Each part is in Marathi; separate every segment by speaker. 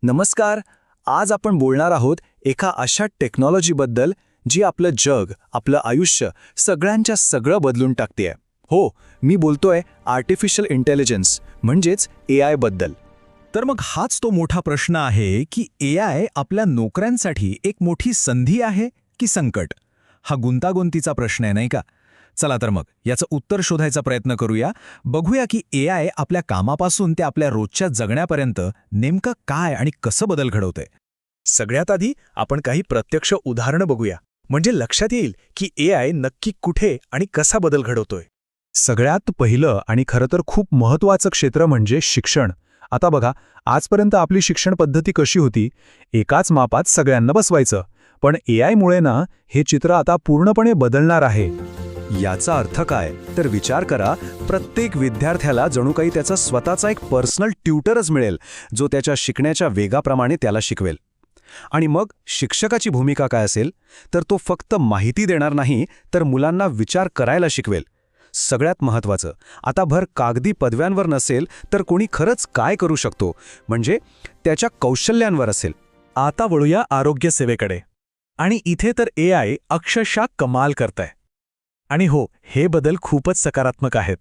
Speaker 1: नमस्कार. आज आपण बोलणार आहोत एका अशा टेक्नॉलॉजीबद्दल जी आपलं जग, आपलं आयुष्य सगळ्यांच्या सगळं बदलून टाकतेय. हो, मी बोलतोय आर्टिफिशियल इंटेलिजन्स म्हणजेच AI बद्दल.
Speaker 2: तर मग हाच तो मोठा प्रश्न आहे की AI आपल्या नोकऱ्यांसाठी एक मोठी संधी आहे की संकट? हा गुंतागुंतीचा प्रश्न आहे, नाही का? चला तर मग याचं उत्तर शोधायचा प्रयत्न करूया. बघूया की AI आपल्या कामापासून ते आपल्या रोजच्या जगण्यापर्यंत नेमकं काय आणि कसं बदल घडवतंय.
Speaker 1: सगळ्यात आधी आपण काही प्रत्यक्ष उदाहरणं बघूया, म्हणजे लक्षात येईल की AI नक्की कुठे आणि कसा बदल घडवतोय. सगळ्यात पहिलं आणि खरं तर खूप महत्त्वाचं क्षेत्र म्हणजे शिक्षण. आता बघा, आजपर्यंत आपली शिक्षण पद्धती कशी होती? एकाच मापात सगळ्यांना बसवायचं. पण AI मुळे ना हे चित्र आता पूर्णपणे बदलणार आहे. याचा अर्थ काय तर विचार करा, प्रत्येक विद्यार्थ्याला जणू काही त्याचा स्वतःचा एक पर्सनल ट्यूटरच मिळेल, जो त्याच्या शिकण्याच्या वेगाप्रमाणे त्याला शिकवेल. आणि मग शिक्षकाची भूमिका काय असेल तर तो फक्त माहिती देणार नाही, तर मुलांना विचार करायला शिकवेल. सगळ्यात महत्त्वाचं, आता भर कागदी पदव्यांवर नसेल तर कोणी खरंच काय करू शकतो, म्हणजे त्याच्या कौशल्यांवर असेल.
Speaker 2: आता वळूया आरोग्य सेवेकडे. आणि इथे तर AI अक्षरशः कमाल करतंय. आणि हो, हे बदल खूपच सकारात्मक आहेत.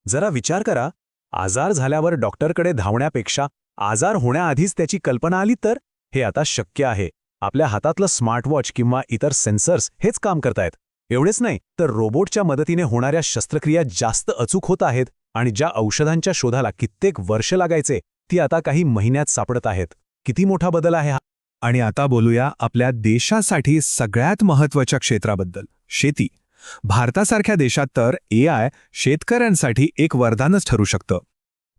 Speaker 2: जरा विचार करा, आजार झाल्यावर डॉक्टरकडे धावण्यापेक्षा आजार होण्याआधीच त्याची कल्पना आली तर हे आता शक्य आहे. आपल्या हातातलं स्मार्टवॉच किंवा इतर सेन्सर्स हेच काम करतायत. एवढेच नाही तर रोबोटच्या मदतीने होणाऱ्या शस्त्रक्रिया जास्त अचूक होत आहेत आणि ज्या औषधांच्या शोधाला कित्येक वर्ष लागायचे ती आता काही महिन्यात सापडत आहेत. किती मोठा बदल आहे हा. आणि आता बोलूया आपल्या देशासाठी सगळ्यात महत्त्वाच्या क्षेत्राबद्दल, शेती. भारतासारख्या देशात तर AI शेतकऱ्यांसाठी एक वरदानच ठरू शकतं.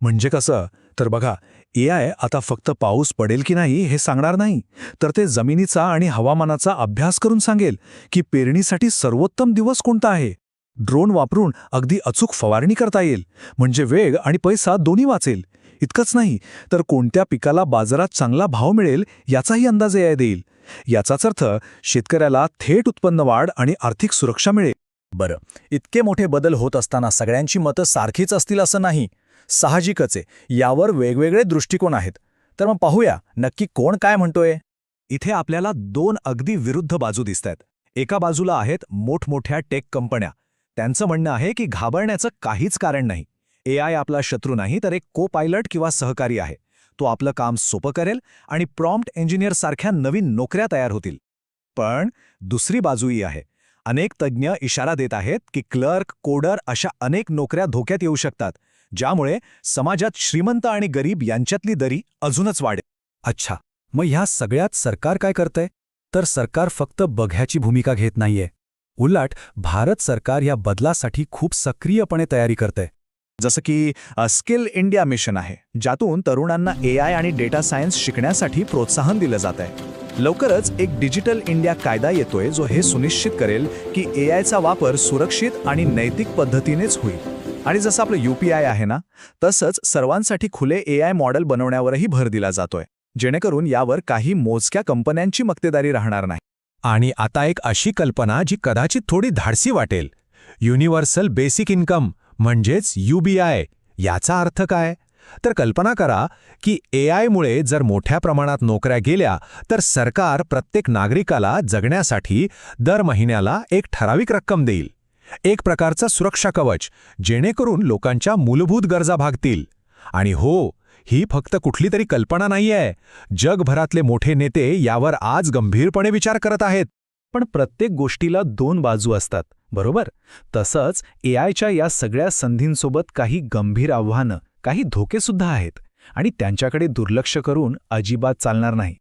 Speaker 2: म्हणजे कसं तर बघा, AI आता फक्त पाऊस पडेल की नाही हे सांगणार नाही, तर ते जमिनीचा आणि हवामानाचा अभ्यास करून सांगेल की पेरणीसाठी सर्वोत्तम दिवस कोणता आहे. ड्रोन वापरून अगदी अचूक फवारणी करता येईल, म्हणजे वेळ आणि पैसा दोन्ही वाचेल. इतकंच नाही तर कोणत्या पिकाला बाजारात चांगला भाव मिळेल याचाही अंदाज AI देईल. याचाच अर्थ शेतकऱ्याला थेट उत्पन्न वाढ आणि आर्थिक सुरक्षा मिळेल.
Speaker 1: बरं, इतके मोठे बदल होत असताना सगळ्यांची मतं सारखीच असतील असं नाही. साहजिकच आहे, यावर वेगवेगळे दृष्टिकोन आहेत. तर मग पाहूया नक्की कोण काय म्हणतोय.
Speaker 2: इथे आपल्याला दोन अगदी विरुद्ध बाजू दिसतात. एका बाजूला आहेत मोठमोठ्या टेक कंपन्या. त्यांचं म्हणणं आहे की घाबरण्याचं काहीच कारण नाही. AI आपला शत्रू नाही, तर एक को पायलट किंवा सहकारी आहे. तो आपलं काम सोपं करेल आणि प्रॉम्प्ट इंजिनिअरसारख्या नवीन नोकऱ्या तयार होतील. पण दुसरी बाजूही आहे. अनेक तज्ज्ञ इशारा देत आहेत की क्लर्क, कोडर अशा अनेक नोकऱ्या धोक्यात येऊ शकतात, ज्यामुळे समाजात श्रीमंत आणि गरीब यांच्यातली दरी अजूनच वाढेल.
Speaker 1: अच्छा, मग ह्या सगळ्यात सरकार काय करतंय? तर सरकार फक्त बघ्याची भूमिका घेत नाहीये. उलट भारत सरकार या बदलासाठी खूप सक्रियपणे तयारी करतंय.
Speaker 2: जसं की स्किल इंडिया मिशन आहे, ज्यातून तरुणांना AI आणि डेटा सायन्स शिकण्यासाठी प्रोत्साहन दिलं जात आहे. लवकरच एक डिजिटल इंडिया कायदा येतोय, जो हे सुनिश्चित करेल की AIचा वापर सुरक्षित आणि नैतिक पद्धतीनेच होईल. आणि जसं आपलं UPI आहे ना, तसंच सर्वांसाठी खुले AI मॉडेल बनवण्यावरही भर दिला जातोय, जेणेकरून यावर काही मोजक्या कंपन्यांची मक्तेदारी राहणार नाही.
Speaker 1: आणि आता एक अशी कल्पना जी कदाचित थोडी धाडसी वाटेल, युनिव्हर्सल बेसिक इन्कम म्हणजेच UBI. याचा अर्थ काय? तर कल्पना करा की AI मुळे जर मोठ्या प्रमाणात नोकऱ्या गेल्या तर सरकार प्रत्येक नागरिकाला जगण्यासाठी दर महिन्याला एक ठराविक रक्कम देईल. एक प्रकारचा सुरक्षा कवच, जेणेकरून लोकांच्या मूलभूत गरजा भागतील. आणि हो, ही फक्त कुठली तरी कल्पना नाहीये. जगभरातले मोठे नेते यावर आज गंभीरपणे विचार करत आहेत.
Speaker 2: पण प्रत्येक गोष्टीला दोन बाजू असतात, बरोबर? तसंच AIच्या या सगळ्या संधींसोबत काही गंभीर आव्हानं, काही धोकेसुद्धा आहेत, आणि त्यांच्याकडे दुर्लक्ष करून अजिबात चालणार नाही.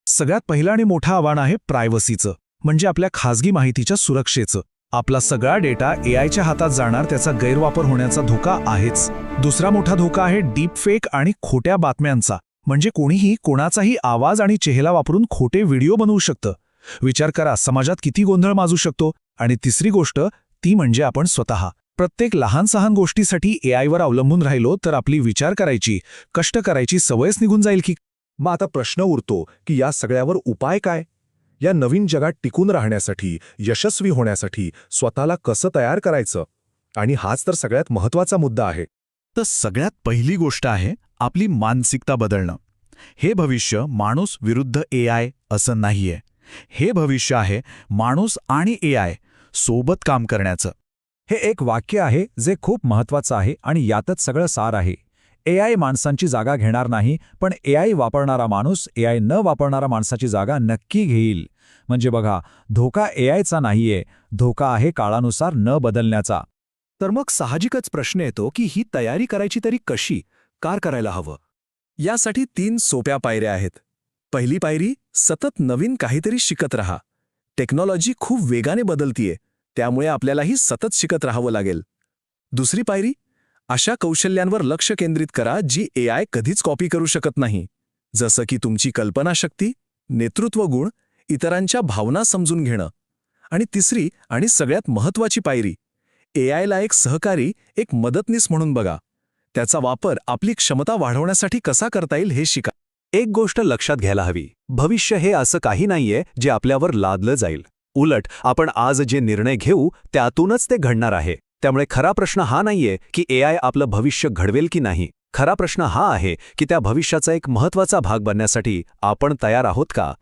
Speaker 1: सगळ्यात पहिलं आणि मोठं आव्हान आहे प्रायव्हसीचं, म्हणजे आपल्या खाजगी माहितीच्या सुरक्षेचं. आपला सगळा डेटा AIच्या हातात जाणार, त्याचा गैरवापर होण्याचा धोका आहेच. दुसरा मोठा धोका आहे डीपफेक आणि खोट्या बातम्यांचा, म्हणजे कोणीही कोणाचाही आवाज आणि चेहरा वापरून खोटे व्हिडिओ बनवू शकतं. विचार करा, समाजात किती गोंधळ माजू शकतो. आणि तिसरी गोष्ट ती म्हणजे आपण स्वतः. प्रत्येक लहान सहान गोष्टीसाठी AIवर अवलंबून राहिलो तर आपली विचार करायची, कष्ट करायची सवयच निघून जाईल की.
Speaker 2: मग आता प्रश्न उरतो की या सगळ्यावर उपाय काय? या नवीन जगात टिकून राहण्यासाठी, यशस्वी होण्यासाठी स्वतःला कसं तयार करायचं? आणि हाच तर सगळ्यात महत्त्वाचा मुद्दा आहे.
Speaker 1: तर सगळ्यात पहिली गोष्ट आहे आपली मानसिकता बदलणं.
Speaker 2: हे भविष्य माणूस विरुद्ध AI असं नाहीये. हे भविष्य आहे माणूस आणि AI सोबत काम करण्याचं.
Speaker 1: हे एक वाक्य आहे जे खूप महत्वाचं आहे आणि यातच सगळं सार आहे. AI माणसांची जागा घेणार नाही, पण AI वापरणारा माणूस AI न वापरणारा माणसाची जागा नक्की घेईल. म्हणजे बघा, धोका AIचा नाहीये, धोका आहे काळानुसार न बदलण्याचा.
Speaker 2: तर मग साहजिकच प्रश्न येतो की ही तयारी करायची तरी कशी, कार करायला हवं? यासाठी 3 सोप्या पायऱ्या आहेत. पहिली पायरी, सतत नवीन काहीतरी शिकत राहा. टेक्नॉलॉजी खूप वेगाने बदलतीये, त्यामुळे आपल्यालाही सतत शिकत राहावं लागेल. दुसरी पायरी, अशा कौशल्यांवर लक्ष केंद्रित करा जी AI कधीच कॉपी करू शकत नाही. जसं की तुमची कल्पनाशक्ती, नेतृत्व गुण, इतरांच्या भावना समजून घेणं. आणि तिसरी आणि सगळ्यात महत्त्वाची पायरी, AIला एक सहकारी, एक मदतनीस म्हणून बघा. त्याचा वापर आपली क्षमता वाढवण्यासाठी कसा करता येईल हे शिका.
Speaker 1: एक गोष्ट लक्षात घ्यायला हवी, भविष्य हे असं काही नाहीये जे आपल्यावर लादलं जाईल. उलट आपण आज जे निर्णय घेऊ त्यातूनच ते घडणार आहे. त्यामुळे खरा प्रश्न हा नाहीये की AI आपलं भविष्य घडवेल की नाही. खरा प्रश्न हा आहे की त्या भविष्याचा एक महत्त्वाचा भाग बनण्यासाठी आपण तयार आहोत का.